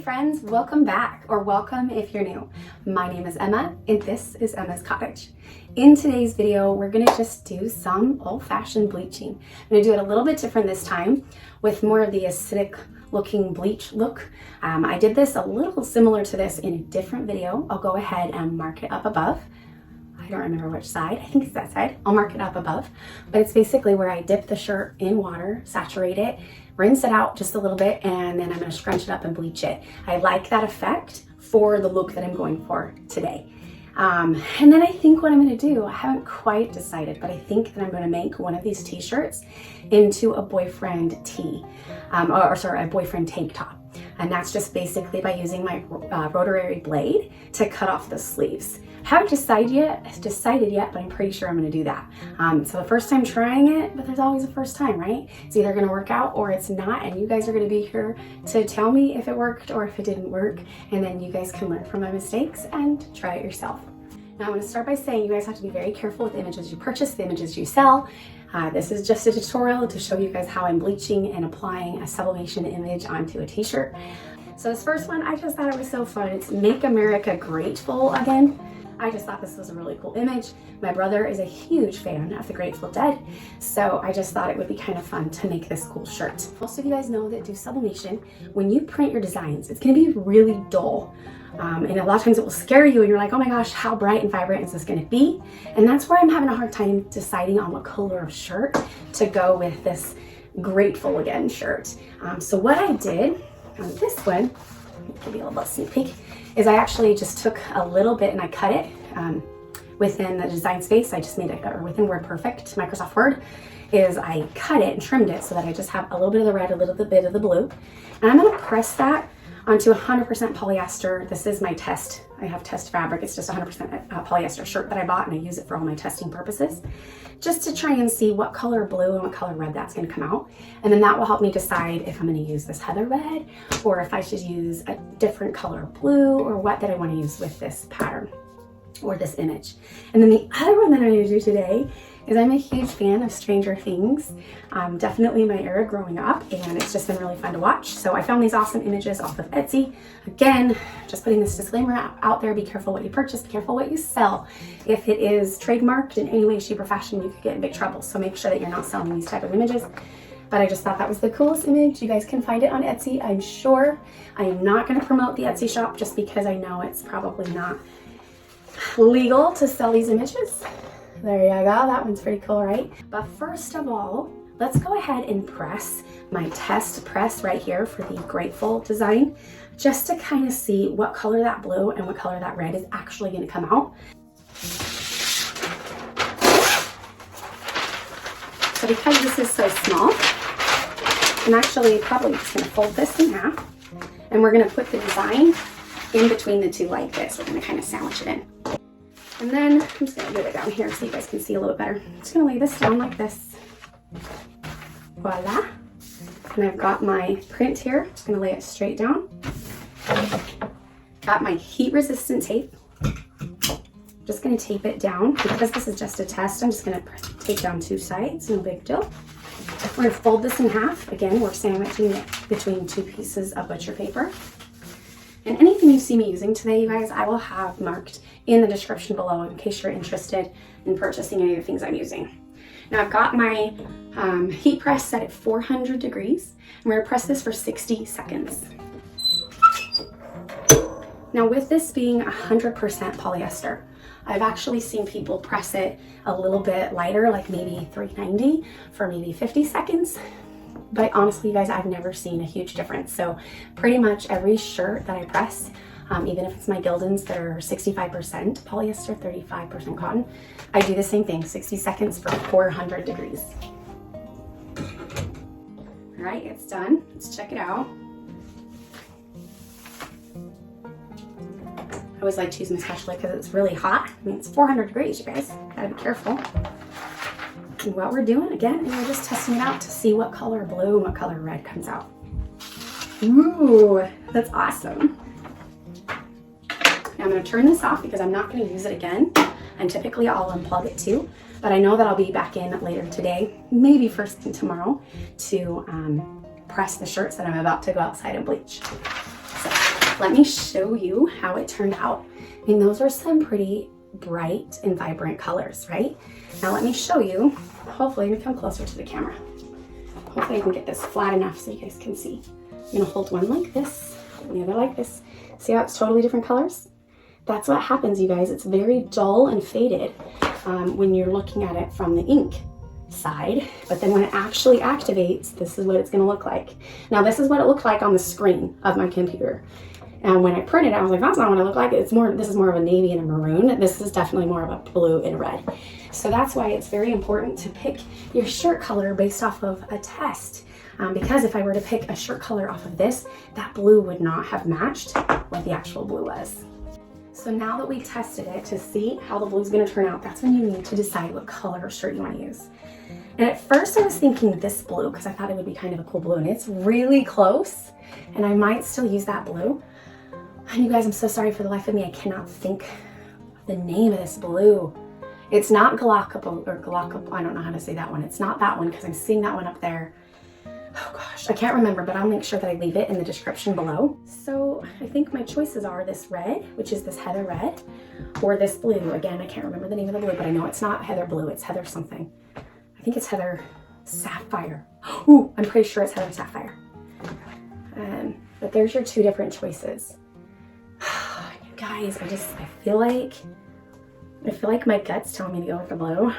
friends, welcome back, or welcome if you're new. My name is Emma and this is Emma's Cottage. In today's video, we're gonna just do some old-fashioned bleaching. I'm gonna do it a little bit different this time with more of the acidic looking bleach look. I did this a little similar to this in a different video. I'll go ahead and mark it up above. I don't remember which side. I think it's that side. I'll mark it up above. But it's basically where I dip the shirt in water, saturate it, rinse it out just a little bit, and then I'm going to scrunch it up and bleach it. I like that effect for the look that I'm going for today. And then I think what I'm going to do, I haven't quite decided, but I think that I'm going to make one of these t-shirts into a boyfriend tee, a boyfriend tank top. And that's just basically by using my rotary blade to cut off the sleeves. Haven't decided yet, but I'm pretty sure I'm gonna do that. So the first time trying it, but there's always a first time, right? It's either gonna work out or it's not, and you guys are gonna be here to tell me if it worked or if it didn't work, and then you guys can learn from my mistakes and try it yourself. Now I'm gonna start by saying you guys have to be very careful with the images you purchase, the images you sell. This is just a tutorial to show you guys how I'm bleaching and applying a sublimation image onto a t-shirt. So this first one, I just thought it was so fun. It's Make America Grateful Again. I just thought this was a really cool image. My brother is a huge fan of the Grateful Dead, so I just thought it would be kind of fun to make this cool shirt. Most of you guys know that do sublimation, when you print your designs, it's gonna be really dull. And a lot of times it will scare you and you're like, oh my gosh, how bright and vibrant is this gonna be? And that's where I'm having a hard time deciding on what color of shirt to go with this Grateful Again shirt. So what I did on this one, I'll give you a little sneak peek, is I actually just took a little bit and I cut it within the design space. I just made it, or within WordPerfect, Microsoft Word, is I cut it and trimmed it so that I just have a little bit of the red, a little bit of the blue. And I'm gonna press that onto 100% polyester. This is my test. I have test fabric. It's just 100% polyester shirt that I bought, and I use it for all my testing purposes, just to try and see what color blue and what color red that's gonna come out. And then that will help me decide if I'm gonna use this heather red or if I should use a different color blue, or what that I wanna use with this pattern or this image. And then the other one that I'm gonna do today is I'm a huge fan of Stranger Things. Definitely my era growing up, and it's just been really fun to watch. So I found these awesome images off of Etsy. Again, just putting this disclaimer out there, be careful what you purchase, be careful what you sell. If it is trademarked in any way, shape, or fashion, you could get in big trouble. So make sure that you're not selling these type of images. But I just thought that was the coolest image. You guys can find it on Etsy, I'm sure. I am not gonna promote the Etsy shop just because I know it's probably not legal to sell these images. There you go, that one's pretty cool, right? But first of all, let's go ahead and press my test press right here for the Grateful design, just to kind of see what color that blue and what color that red is actually gonna come out. So because this is so small, I'm actually probably just gonna fold this in half, and we're gonna put the design in between the two like this. We're gonna kind of sandwich it in. And then I'm just gonna move it down here so you guys can see a little bit better. I'm just gonna lay this down like this. Voila. And I've got my print here. Just gonna lay it straight down. Got my heat resistant tape. Just gonna tape it down. Because this is just a test, I'm just gonna tape down two sides, no big deal. We're gonna fold this in half. Again, we're sandwiching it between two pieces of butcher paper. And anything you see me using today, you guys, I will have marked in the description below in case you're interested in purchasing any of the things I'm using. Now I've got my heat press set at 400 degrees. I'm gonna press this for 60 seconds. Now with this being 100% polyester, I've actually seen people press it a little bit lighter, like maybe 390 for maybe 50 seconds. But honestly, you guys, I've never seen a huge difference. So pretty much every shirt that I press, even if it's my Gildens that are 65% polyester, 35% cotton, I do the same thing, 60 seconds for 400 degrees. All right, it's done. Let's check it out. I always like to use my spatula because it's really hot. I mean, it's 400 degrees, you guys. Gotta be careful. And what we're doing, again, is we're just testing it out to see what color blue and what color red comes out. Ooh, that's awesome. Now I'm gonna turn this off because I'm not gonna use it again. And typically I'll unplug it too, but I know that I'll be back in later today, maybe first thing tomorrow, to press the shirts that I'm about to go outside and bleach. So let me show you how it turned out. I mean, those are some pretty bright and vibrant colors, right? Now let me show you. Hopefully, let me come closer to the camera. Hopefully I can get this flat enough so you guys can see. I'm gonna hold one like this, and the other like this. See how it's totally different colors? That's what happens, you guys. It's very dull and faded when you're looking at it from the ink side, but then when it actually activates, this is what it's gonna look like. Now this is what it looked like on the screen of my computer. And when I printed it, I was like, that's not what it looked like. This is more of a navy and a maroon. This is definitely more of a blue and red. So that's why it's very important to pick your shirt color based off of a test. Because if I were to pick a shirt color off of this, that blue would not have matched what the actual blue was. So now that we tested it to see how the blue is gonna turn out, that's when you need to decide what color shirt you wanna use. And at first I was thinking this blue because I thought it would be kind of a cool blue, and it's really close, and I might still use that blue. And you guys, I'm so sorry, for the life of me, I cannot think of the name of this blue. It's not Galacable or Galacable, I don't know how to say that one. It's not that one because I'm seeing that one up there. Oh gosh, I can't remember, but I'll make sure that I leave it in the description below. So I think my choices are this red, which is this heather red, or this blue. Again, I can't remember the name of the blue, but I know it's not heather blue, it's heather something. I think it's heather sapphire. Ooh, I'm pretty sure it's heather sapphire. But there's your two different choices. You guys, I feel like my gut's telling me to go with the blue.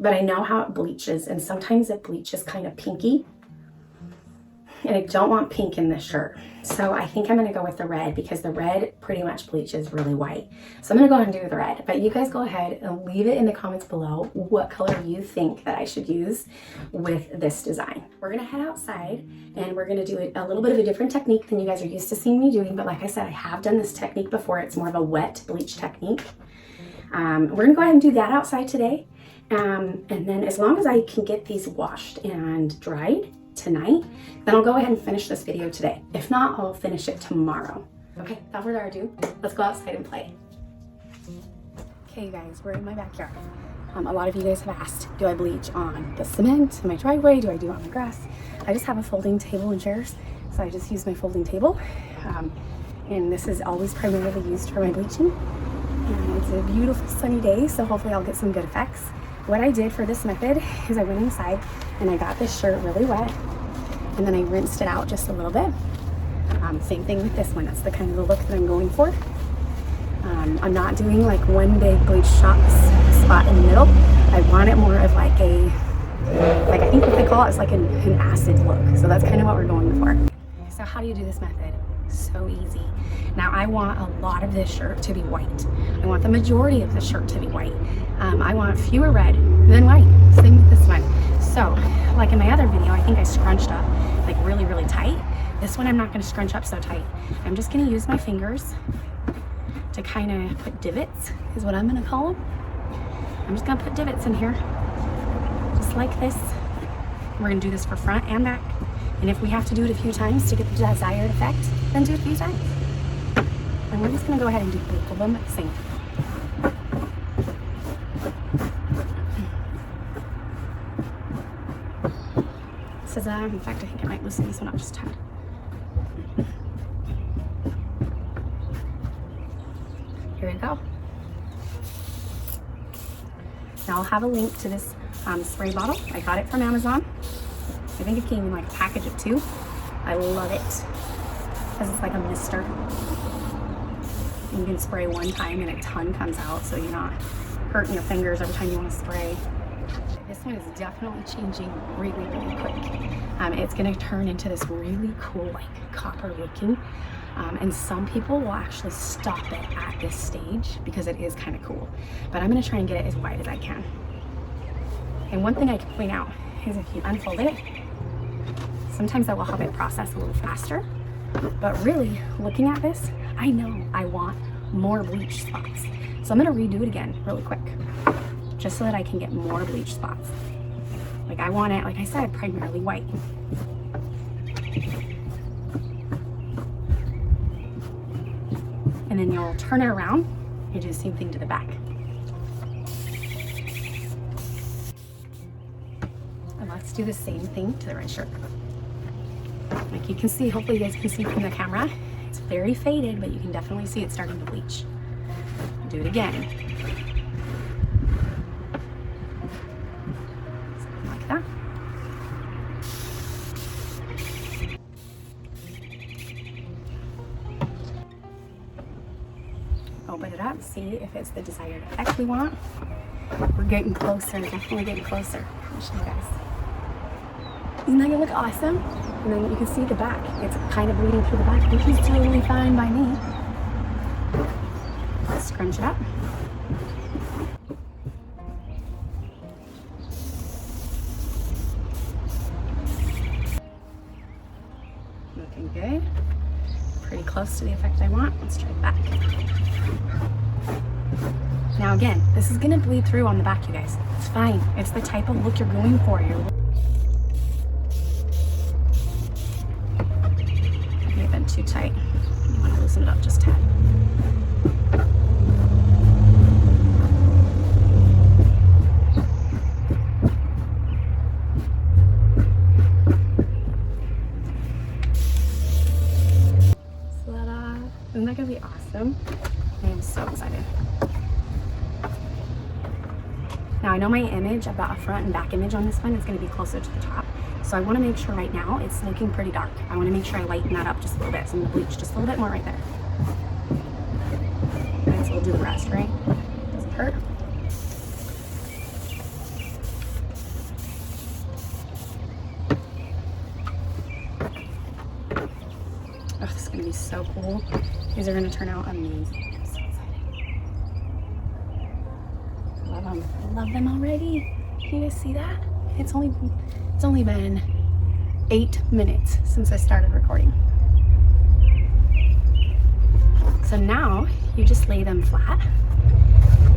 But I know how it bleaches, and sometimes it bleaches kind of pinky. And I don't want pink in this shirt. So I think I'm gonna go with the red because the red pretty much bleaches really white. So I'm gonna go ahead and do the red, but you guys go ahead and leave it in the comments below what color you think that I should use with this design. We're gonna head outside and we're gonna do a little bit of a different technique than you guys are used to seeing me doing, but like I said, I have done this technique before. It's more of a wet bleach technique. We're gonna go ahead and do that outside today. And then as long as I can get these washed and dried tonight, then I'll go ahead and finish this video today. If not, I'll finish it tomorrow. Okay, without further ado, let's go outside and play. Okay, you guys, we're in my backyard. A lot of you guys have asked, do I bleach on the cement in my driveway? Do I do it on the grass? I just have a folding table and chairs, so I just use my folding table. And this is always primarily used for my bleaching. And it's a beautiful sunny day, so hopefully I'll get some good effects. What I did for this method is I went inside and I got this shirt really wet, and then I rinsed it out just a little bit. Same thing with this one. That's the kind of the look that I'm going for. I'm not doing like one big bleach spot in the middle. I want it more of like I think what they call it is like an acid look. So that's kind of what we're going for. So how do you do this method? So easy. Now I want a lot of this shirt to be white. I want the majority of the shirt to be white. I want fewer red than white. Same with this one. So like in my other video, I think I scrunched up like really, really tight. This one I'm not going to scrunch up so tight. I'm just going to use my fingers to kind of put divots, is what I'm going to call them. I'm just going to put divots in here, just like this. We're going to do this for front and back. And if we have to do it a few times to get the desired effect, then do it a few times. And we're just going to go ahead and do both of them at the same time. In fact, I think I might loosen this one up just a tad. Here we go. Now I'll have a link to this spray bottle. I got it from Amazon. I think it came in like a package of 2. I love it because it's like a mister. You can spray one time and a ton comes out, so you're not hurting your fingers every time you want to spray. This one is definitely changing really, really quick. It's going to turn into this really cool, like copper looking. And some people will actually stop it at this stage because it is kind of cool. But I'm going to try and get it as white as I can. And one thing I can point out is if you unfold it, sometimes that will help it process a little faster. But really, looking at this, I know I want more bleach spots. So I'm going to redo it again really quick, just so that I can get more bleach spots. Like I want it, like I said, primarily white. And then you'll turn it around and do the same thing to the back. And let's do the same thing to the red shirt. Like you can see, hopefully you guys can see from the camera, it's very faded, but you can definitely see it starting to bleach. Do it again. Something like that. Open it up, see if it's the desired effect we want. We're getting closer, definitely getting closer. I'll show you guys. Isn't that gonna look awesome? And then you can see the back. It's kind of bleeding through the back, which is totally fine by me. Let's scrunch it up. Looking good. Pretty close to the effect I want. Let's try the back. Now again, this is gonna bleed through on the back, you guys. It's fine. It's the type of look you're going for. Maybe been too tight. You want to loosen it up just a tad. Isn't that gonna be awesome? I am so excited. Now I know my image of a front and back image on this one is gonna be closer to the top. So I wanna make sure right now it's looking pretty dark. I wanna make sure I lighten that up just a little bit. So I'm gonna bleach just a little bit more right there. Alright, so we'll do the rest, right? Doesn't hurt. Oh, this is gonna be so cool. These are gonna turn out amazing. I'm so excited. Love them. I love them already. Can you guys see that? It's only been 8 minutes since I started recording. So now you just lay them flat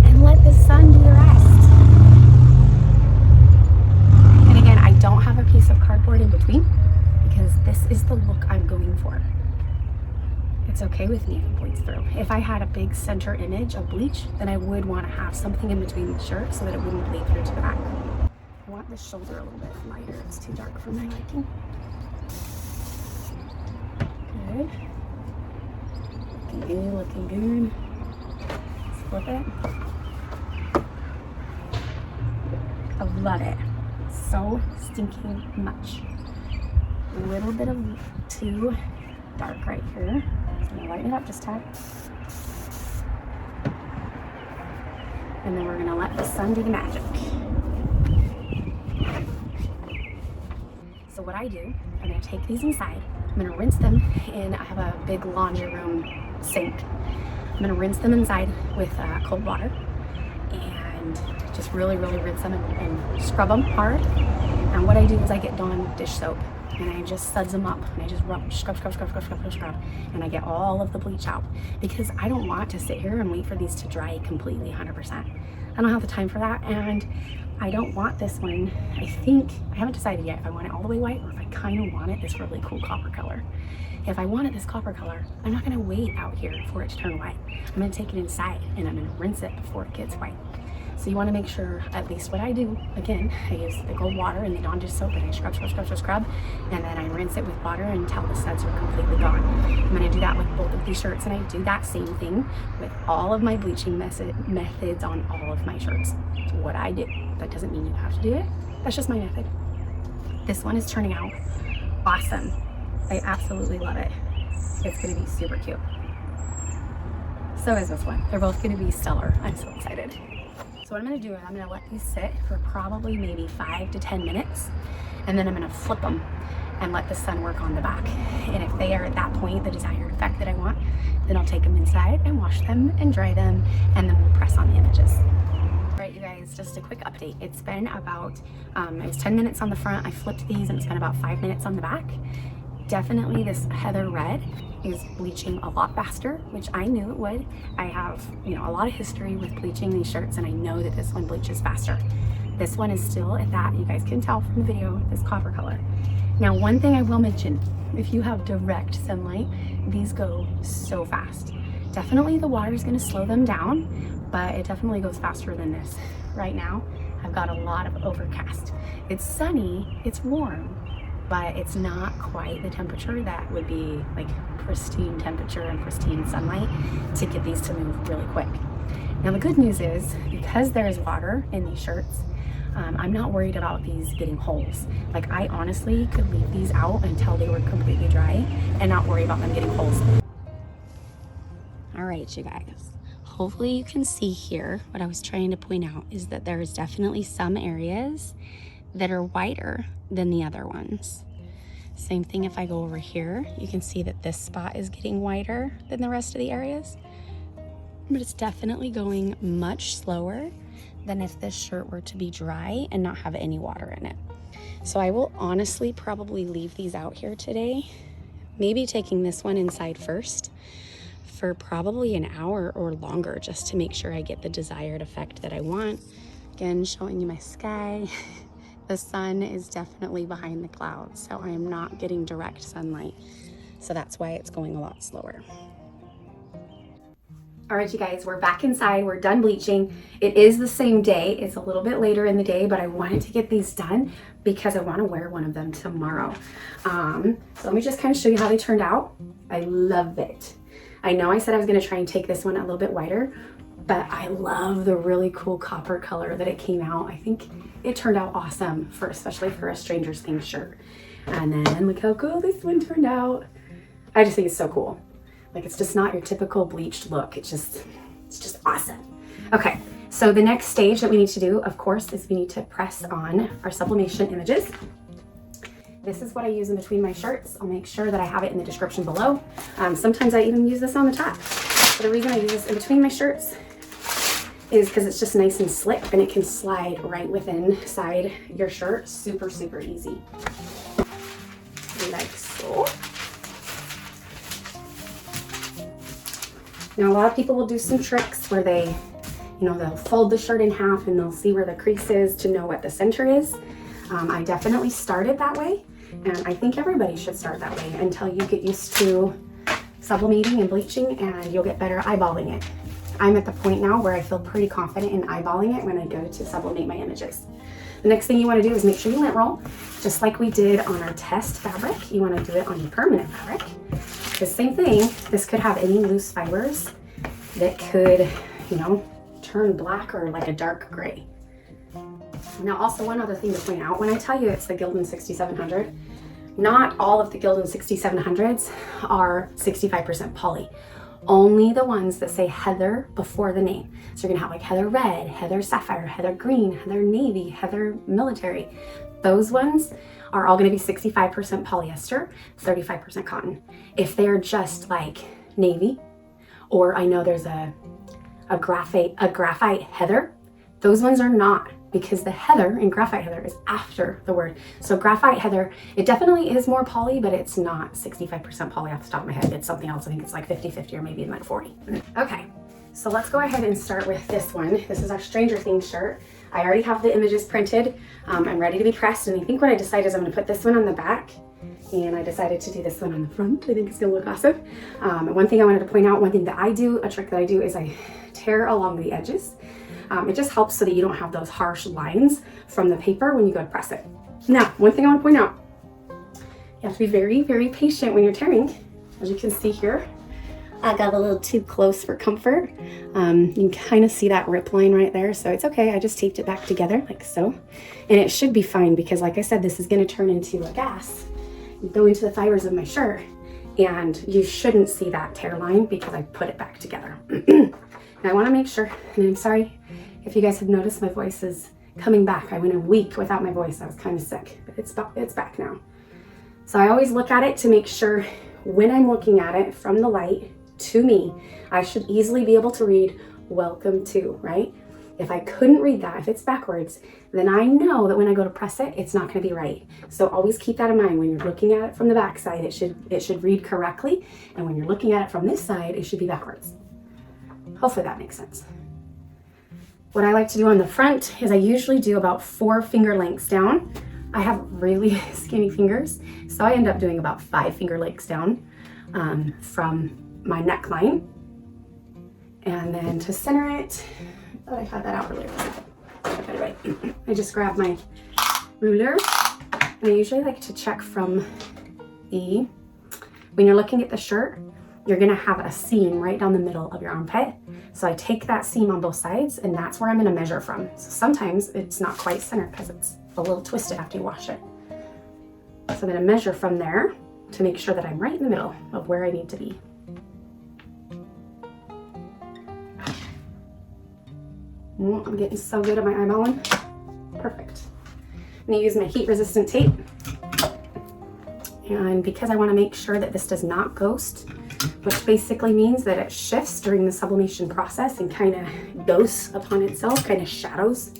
and let the sun do the rest. And again, I don't have a piece of cardboard in between because this is the look I'm going for. It's okay with me if it bleeds through. If I had a big center image of bleach, then I would want to have something in between the shirt so that it wouldn't bleed through to the back. I want the shoulder a little bit lighter. It's too dark for my liking. Good. Looking good, looking good. Let's flip it. I love it. So stinking much. A little bit of too dark right here. So I'm gonna lighten it up just a tad. And then we're gonna let the sun do the magic. So what I do, I'm gonna take these inside, I'm gonna rinse them in, I have a big laundry room sink. I'm gonna rinse them inside with cold water and just really rinse them and scrub them hard. And what I do is I get Dawn dish soap and I just suds them up and I just scrub, and I get all of the bleach out because I don't want to sit here and wait for these to dry completely 100%. I don't have the time for that, and I don't want this one. I haven't decided yet if I want it all the way white or if I kind of want it this really cool copper color. If I want it this copper color, I'm not gonna wait out here for it to turn white. I'm gonna take it inside and I'm gonna rinse it before it gets white. So you want to make sure, at least what I do, again, I use the cold water and the Dawn dish soap and I scrub, and then I rinse it with water until the suds are completely gone. I'm going to do that with both of these shirts, and I do that same thing with all of my bleaching methods on all of my shirts. It's what I do. That doesn't mean you have to do it. That's just my method. This one is turning out awesome. I absolutely love it. It's going to be super cute. So is this one. They're both going to be stellar. I'm so excited. So what I'm gonna do is I'm gonna let these sit for probably maybe 5 to 10 minutes, and then I'm gonna flip them and let the sun work on the back. And if they are at that point the desired effect that I want, then I'll take them inside and wash them and dry them, and then we'll press on the images. All right, you guys, just a quick update. It's been about, it was 10 minutes on the front. I flipped these and it's been about 5 minutes on the back. Definitely this heather red is bleaching a lot faster, which I knew it would. I have, a lot of history with bleaching these shirts, and I know that this one bleaches faster. This one is still at that, you guys can tell from the video, this copper color. Now, one thing I will mention, if you have direct sunlight, these go so fast. Definitely the water is going to slow them down, but it definitely goes faster than this. Right now, I've got a lot of overcast. It's sunny, it's warm, but it's not quite the temperature that would be like pristine temperature and pristine sunlight to get these to move really quick. Now the good news is, because there is water in these shirts, I'm not worried about these getting holes. Like, I honestly could leave these out until they were completely dry and not worry about them getting holes. All right, you guys. Hopefully you can see here what I was trying to point out is that there is definitely some areas that are whiter than the other ones. Same thing if I go over here, you can see that this spot is getting whiter than the rest of the areas, but it's definitely going much slower than if this shirt were to be dry and not have any water in it. So I will honestly probably leave these out here today, maybe taking this one inside first for probably an hour or longer, just to make sure I get the desired effect that I want. Again, showing you my sky. The sun is definitely behind the clouds, so I am not getting direct sunlight. So that's why it's going a lot slower. All right, you guys, we're back inside. We're done bleaching. It is the same day. It's a little bit later in the day, but I wanted to get these done because I want to wear one of them tomorrow. So let me just kind of show you how they turned out. I love it. I know I said I was going to try and take this one a little bit whiter, but I love the really cool copper color that it came out. I think it turned out awesome, especially for a Stranger Things shirt. And then look how cool this one turned out. I just think it's so cool. Like, it's just not your typical bleached look. It's just awesome. Okay, so the next stage that we need to do, of course, is we need to press on our sublimation images. This is what I use in between my shirts. I'll make sure that I have it in the description below. Sometimes I even use this on the top. But the reason I use this in between my shirts is because it's just nice and slick and it can slide right inside your shirt. Super, super easy. Like so. Now, a lot of people will do some tricks where they, they'll fold the shirt in half and they'll see where the crease is to know what the center is. I definitely started that way, and I think everybody should start that way until you get used to sublimating and bleaching, and you'll get better eyeballing it. I'm at the point now where I feel pretty confident in eyeballing it when I go to sublimate my images. The next thing you want to do is make sure you lint roll, just like we did on our test fabric. You want to do it on your permanent fabric. The same thing, this could have any loose fibers that could, turn black or like a dark gray. Now, also one other thing to point out, when I tell you it's the Gilden 6700, not all of the Gilden 6700s are 65% poly. Only the ones that say Heather before the name. So you're gonna have like Heather Red, Heather Sapphire, Heather Green, Heather Navy, Heather Military. Those ones are all gonna be 65% polyester, 35% cotton. If they're just like navy, or I know there's a graphite heather, those ones are not, because the heather in graphite heather is after the word. So graphite heather, it definitely is more poly, but it's not 65% poly off the top of my head. It's something else. I think it's like 50-50 or maybe like 40. Okay, so let's go ahead and start with this one. This is our Stranger Things shirt. I already have the images printed. I'm ready to be pressed, and I think what I decided is I'm gonna put this one on the back, and I decided to do this one on the front. I think it's gonna look awesome. One thing I wanted to point out, one thing that I do, a trick that I do, is I tear along the edges. It just helps so that you don't have those harsh lines from the paper when you go to press it. Now, one thing I want to point out, you have to be very, very patient when you're tearing. As you can see here, I got a little too close for comfort. You can kind of see that rip line right there, so it's okay. I just taped it back together like so. And it should be fine because, like I said, this is going to turn into a gas, go into the fibers of my shirt, and you shouldn't see that tear line because I put it back together. Now I want to make sure, and I'm sorry if you guys have noticed my voice is coming back. I went a week without my voice. I was kind of sick, but it's back now. So I always look at it to make sure when I'm looking at it from the light to me, I should easily be able to read welcome to, right? If I couldn't read that, if it's backwards, then I know that when I go to press it, it's not going to be right. So always keep that in mind. When you're looking at it from the back side, it should read correctly. And when you're looking at it from this side, it should be backwards. Hopefully that makes sense. What I like to do on the front is I usually do about 4 finger lengths down. I have really skinny fingers, so I end up doing about 5 finger lengths down from my neckline. And then to center it, I thought I had that out earlier. Anyway, I just grab my ruler And I usually like to check from when you're looking at the shirt, you're gonna have a seam right down the middle of your armpit. So I take that seam on both sides, and that's where I'm gonna measure from. So sometimes it's not quite center because it's a little twisted after you wash it. So I'm gonna measure from there to make sure that I'm right in the middle of where I need to be. I'm getting so good at my eyeballing. Perfect. I'm gonna use my heat resistant tape. And because I wanna make sure that this does not ghost, which basically means that it shifts during the sublimation process and kind of ghosts upon itself, kind of shadows,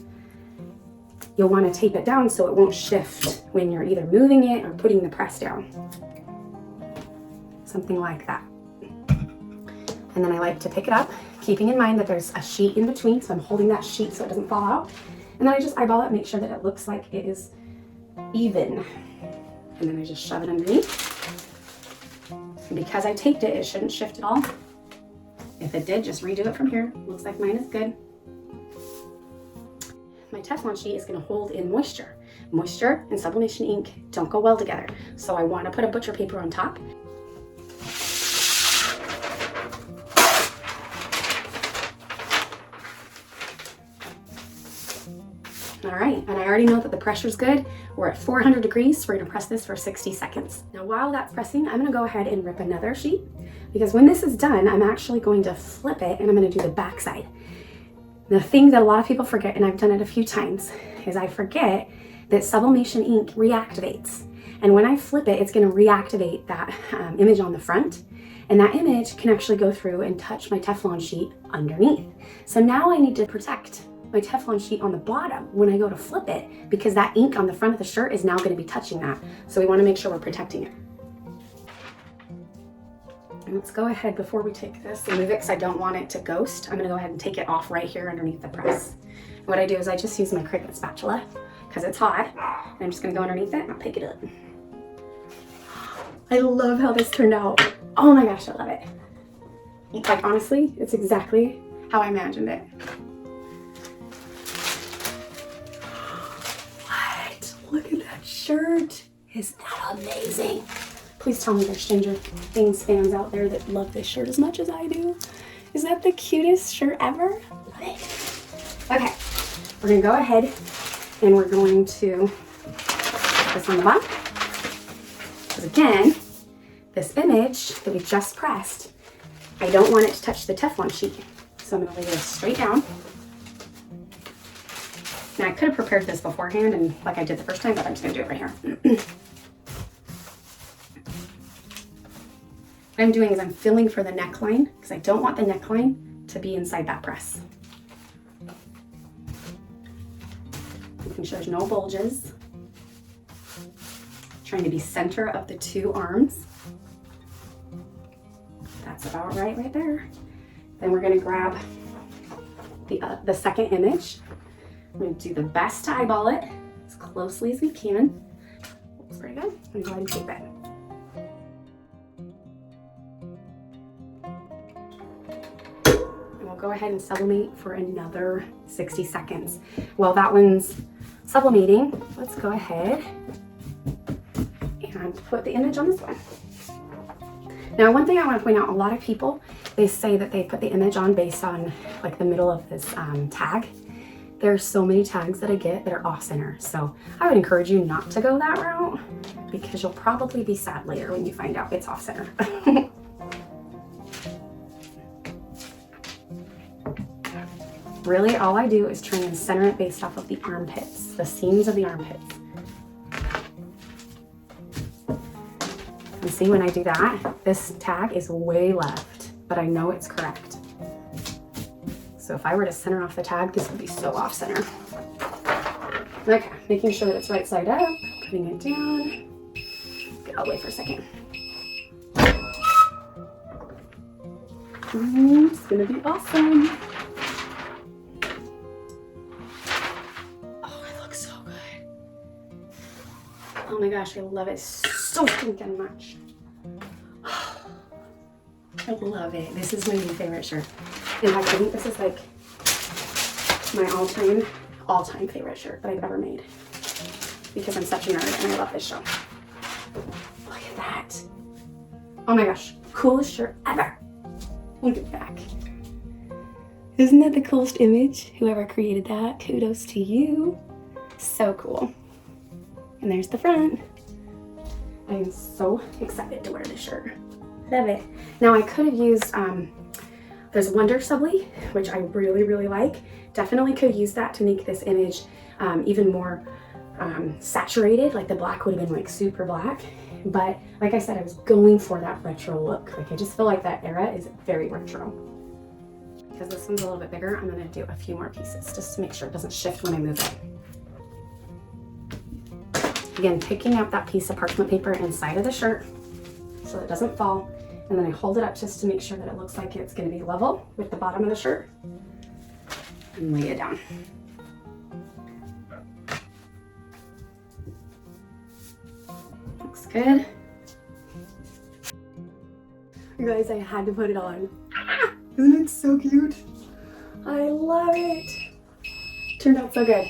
you'll want to tape it down so it won't shift when you're either moving it or putting the press down. Something like that. And then I like to pick it up, keeping in mind that there's a sheet in between, so I'm holding that sheet so it doesn't fall out. And then I just eyeball it, make sure that it looks like it is even. And then I just shove it underneath. And because I taped it, it shouldn't shift at all. If it did, just redo it from here. Looks like mine is good. My Teflon sheet is gonna hold in moisture. Moisture and sublimation ink don't go well together. So I wanna put a butcher paper on top. All right, and I already know that the pressure's good. We're at 400 degrees, so we're gonna press this for 60 seconds. Now while that's pressing, I'm gonna go ahead and rip another sheet, because when this is done, I'm actually going to flip it and I'm gonna do the back side. The thing that a lot of people forget, and I've done it a few times, is I forget that sublimation ink reactivates. And when I flip it, it's gonna reactivate that image on the front, and that image can actually go through and touch my Teflon sheet underneath. So now I need to protect my Teflon sheet on the bottom when I go to flip it, because that ink on the front of the shirt is now going to be touching that. So we want to make sure we're protecting it. And let's go ahead before we take this and move it, because I don't want it to ghost. I'm going to go ahead and take it off right here underneath the press. And what I do is I just use my Cricut spatula because it's hot, and I'm just going to go underneath it and I'll pick it up. I love how this turned out. Oh my gosh, I love it. Like honestly, it's exactly how I imagined it. Look at that shirt. Isn't that amazing? Please tell me there's Stranger Things fans out there that love this shirt as much as I do. Is that the cutest shirt ever? Love it. Okay, we're gonna go ahead and we're going to put this on the bottom. Because again, this image that we just pressed, I don't want it to touch the Teflon sheet. So I'm gonna lay this straight down. Now I could have prepared this beforehand and like I did the first time, but I'm just gonna do it right here. What I'm doing is I'm filling for the neckline because I don't want the neckline to be inside that press. Making sure there's no bulges. Trying to be center of the two arms. That's about right there. Then we're gonna grab the second image. I'm going to do the best to eyeball it as closely as we can. Looks pretty good. I'm going to go ahead and tape it. And we'll go ahead and sublimate for another 60 seconds. While that one's sublimating, let's go ahead and put the image on this one. Now, one thing I want to point out, a lot of people, they say that they put the image on based on like the middle of this tag. There's so many tags that I get that are off center. So I would encourage you not to go that route because you'll probably be sad later when you find out it's off center. Really, all I do is try and center it based off of the armpits, the seams of the armpits. And see, when I do that, this tag is way left, but I know it's correct. So if I were to center off the tag, this would be so off center. Okay, making sure that it's right side up, putting it down. Get all the way for a second. It's gonna be awesome. Oh, it looks so good. Oh my gosh, I love it so stinking much. I love it. This is my new favorite shirt. In fact, I think this is like my all-time favorite shirt that I've ever made. because I'm such a nerd and I love this show. Look at that. Oh my gosh, coolest shirt ever. Look at the back. Isn't that the coolest image? Whoever created that, kudos to you. So cool. And there's the front. I am so excited to wear this shirt. Love it. Now I could have used, there's Wonder Subli, which I really, really like. Definitely could use that to make this image even more saturated. Like the black would have been like super black. But like I said, I was going for that retro look. Like I just feel like that era is very retro. Because this one's a little bit bigger, I'm gonna do a few more pieces just to make sure it doesn't shift when I move it. Again, picking up that piece of parchment paper inside of the shirt so it doesn't fall. And then I hold it up just to make sure that it looks like it's gonna be level with the bottom of the shirt. And lay it down. Looks good. You guys, I had to put it on. Isn't it so cute? I love it. Turned out so good.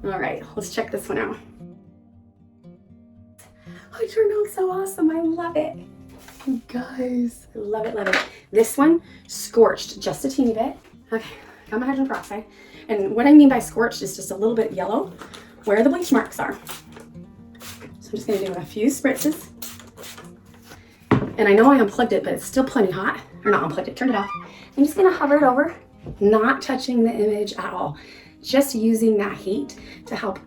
All right, let's check this one out. Oh, it turned out so awesome. I love it. You guys, I love it, love it. This one scorched just a teeny bit. Okay, got my hydrogen peroxide. And what I mean by scorched is just a little bit yellow where the bleach marks are. So I'm just gonna do a few spritzes. And I know I unplugged it, but it's still plenty hot. Or not unplugged it, turned it off. I'm just gonna hover it over, not touching the image at all. Just using that heat to help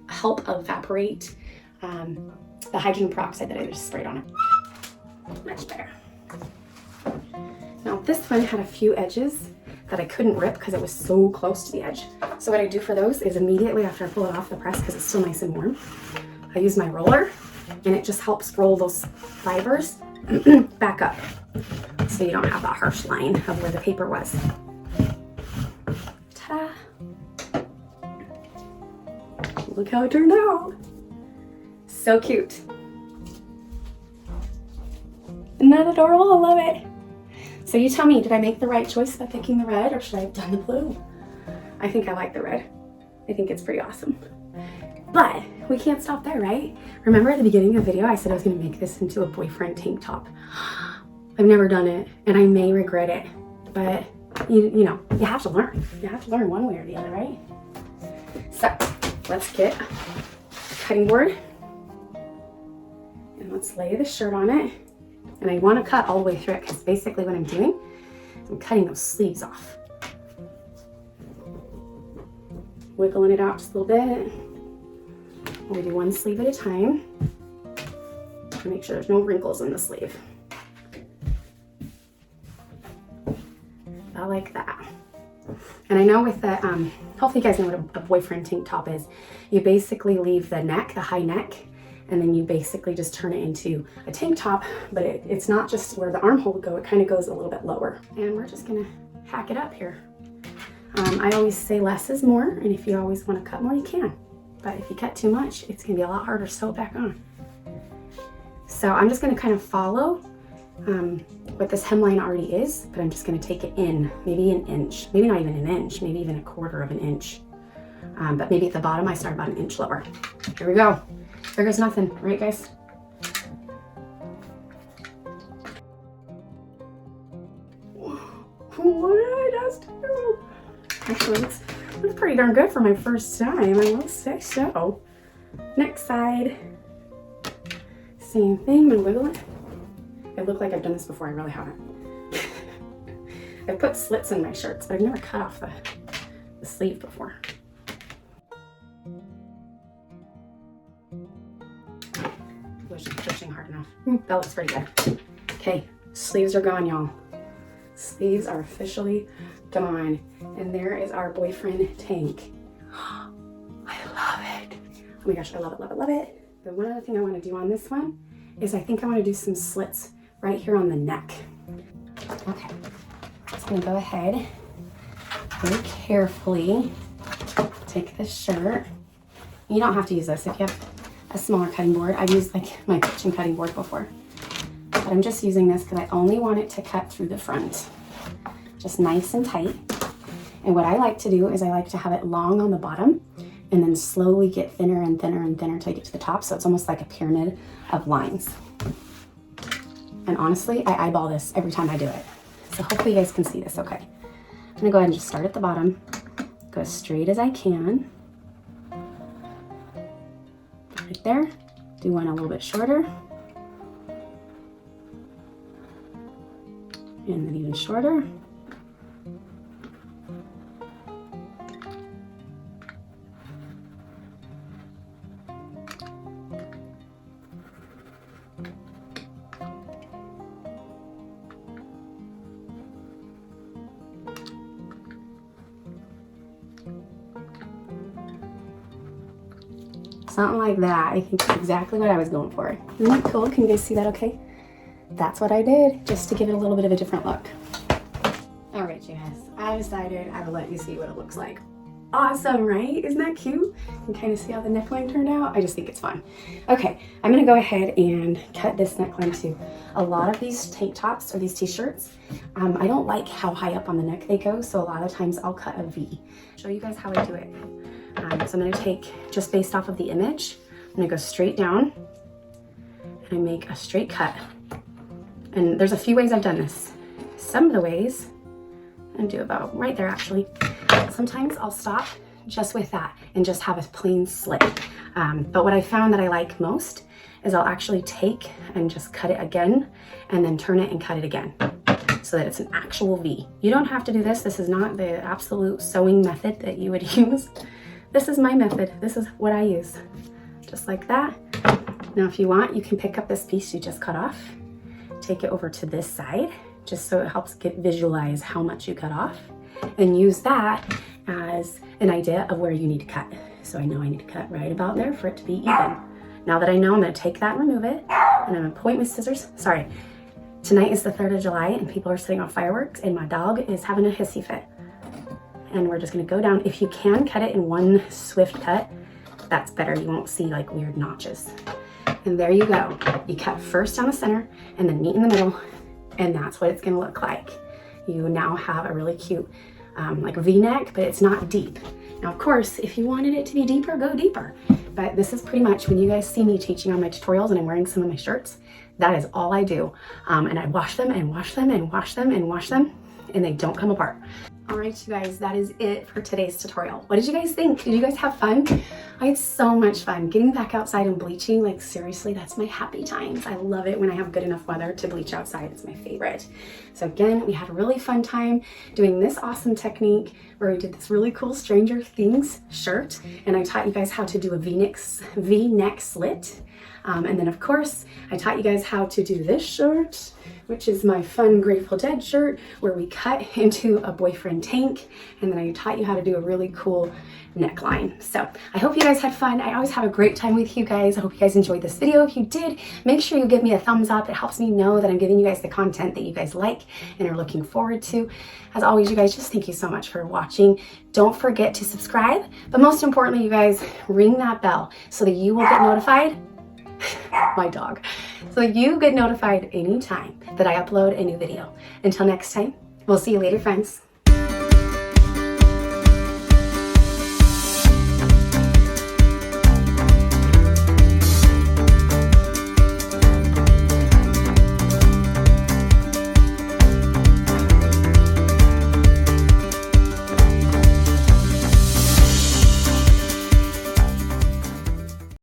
evaporate the hydrogen peroxide that I just sprayed on it. Much better. Now this one had a few edges that I couldn't rip because it was so close to the edge. So what I do for those is immediately after I pull it off the press, because it's still nice and warm, I use my roller and it just helps roll those fibers back up so you don't have that harsh line of where the paper was. Ta-da! Look how it turned out. So cute. Isn't that adorable? I love it. So you tell me, did I make the right choice by picking the red, or should I have done the blue? I think I like the red. I think it's pretty awesome. But we can't stop there, right? Remember at the beginning of the video, I said I was gonna make this into a boyfriend tank top. I've never done it, and I may regret it, but you know, you have to learn. You have to learn one way or the other, right? So let's get a cutting board, and let's lay the shirt on it. And I want to cut all the way through it because basically what I'm doing is I'm cutting those sleeves off. Wiggling it out just a little bit. We'll do one sleeve at a time to make sure there's no wrinkles in the sleeve. I like that. And I know with the, hopefully you guys know what a boyfriend tank top is. You basically leave the neck, the high neck, and then you basically just turn it into a tank top, but it's not just where the armhole would go, it kind of goes a little bit lower. And we're just gonna hack it up here. I always say less is more, and if you always wanna cut more, you can. But if you cut too much, it's gonna be a lot harder to sew it back on. So I'm just gonna kind of follow what this hemline already is, but I'm just gonna take it in, maybe an inch, maybe not even an inch, maybe even a quarter of an inch. But maybe at the bottom, I start about an inch lower. Here we go. There goes nothing, right guys? What did I just do? Actually, it's pretty darn good for my first time, I will say so. Next side. Same thing, I'm gonna wiggle it. I look like I've done this before, I really haven't. I've put slits in my shirts, but I've never cut off the sleeve before. I wasn't pushing hard enough. That looks pretty good. Okay, sleeves are gone, y'all. Sleeves are officially gone. And there is our boyfriend tank. I love it. Oh my gosh, I love it, love it, love it. The one other thing I want to do on this one is I think I want to do some slits right here on the neck. Okay, just gonna go ahead very carefully take this shirt. You don't have to use this if you have a smaller cutting board. I've used like my kitchen cutting board before, but I'm just using this because I only want it to cut through the front, just nice and tight. And what I like to do is I like to have it long on the bottom and then slowly get thinner and thinner and thinner until I get to the top. So it's almost like a pyramid of lines. And honestly, I eyeball this every time I do it. So hopefully you guys can see this okay. I'm gonna go ahead and just start at the bottom, go as straight as I can. Right there. Do one a little bit shorter. And then even shorter. Something like that. I think that's exactly what I was going for. Isn't that cool? Can you guys see that okay? That's what I did, just to give it a little bit of a different look. All right, you guys, I decided I would let you see what it looks like. Awesome, right? Isn't that cute? You can kind of see how the neckline turned out. I just think it's fun. Okay, I'm gonna go ahead and cut this neckline too. A lot of these tank tops or these t-shirts, I don't like how high up on the neck they go, so a lot of times I'll cut a V. Show you guys how I do it. So I'm gonna take, just based off of the image, I'm gonna go straight down and I make a straight cut. And there's a few ways I've done this. Some of the ways, I'm gonna do about right there actually. Sometimes I'll stop just with that and just have a plain slit. But what I found that I like most is I'll actually take and just cut it again and then turn it and cut it again so that it's an actual V. You don't have to do this. This is not the absolute sewing method that you would use. This is my method. This is what I use. Just like that. Now if you want, you can pick up this piece you just cut off, take it over to this side, just so it helps visualize how much you cut off, and use that as an idea of where you need to cut. So I know I need to cut right about there for it to be even. Now that I know, I'm gonna take that and remove it, and I'm gonna point my scissors. Sorry, tonight is the 3rd of July and people are setting off fireworks and my dog is having a hissy fit. And we're just gonna go down. If you can cut it in one swift cut, that's better. You won't see like weird notches. And there you go. You cut first down the center and then meet in the middle, and that's what it's gonna look like. You now have a really cute like V-neck, but it's not deep. Now, of course, if you wanted it to be deeper, go deeper. But this is pretty much, when you guys see me teaching on my tutorials and I'm wearing some of my shirts, that is all I do. And I wash them and wash them and wash them and wash them, and they don't come apart. All right, you guys, that is it for today's tutorial. What did you guys think? Did you guys have fun? I had so much fun getting back outside and bleaching. Like seriously, that's my happy times. I love it when I have good enough weather to bleach outside. It's my favorite. So again, we had a really fun time doing this awesome technique where we did this really cool Stranger Things shirt, and I taught you guys how to do a V-neck slit. And then of course, I taught you guys how to do this shirt, which is my fun Grateful Dead shirt, where we cut into a boyfriend tank, and then I taught you how to do a really cool neckline. So I hope you guys had fun. I always have a great time with you guys. I hope you guys enjoyed this video. If you did, make sure you give me a thumbs up. It helps me know that I'm giving you guys the content that you guys like and are looking forward to. As always, you guys, just thank you so much for watching. Don't forget to subscribe, but most importantly, you guys, ring that bell so that you will get notified. My dog. So you get notified anytime that I upload a new video. Until next time, we'll see you later, friends.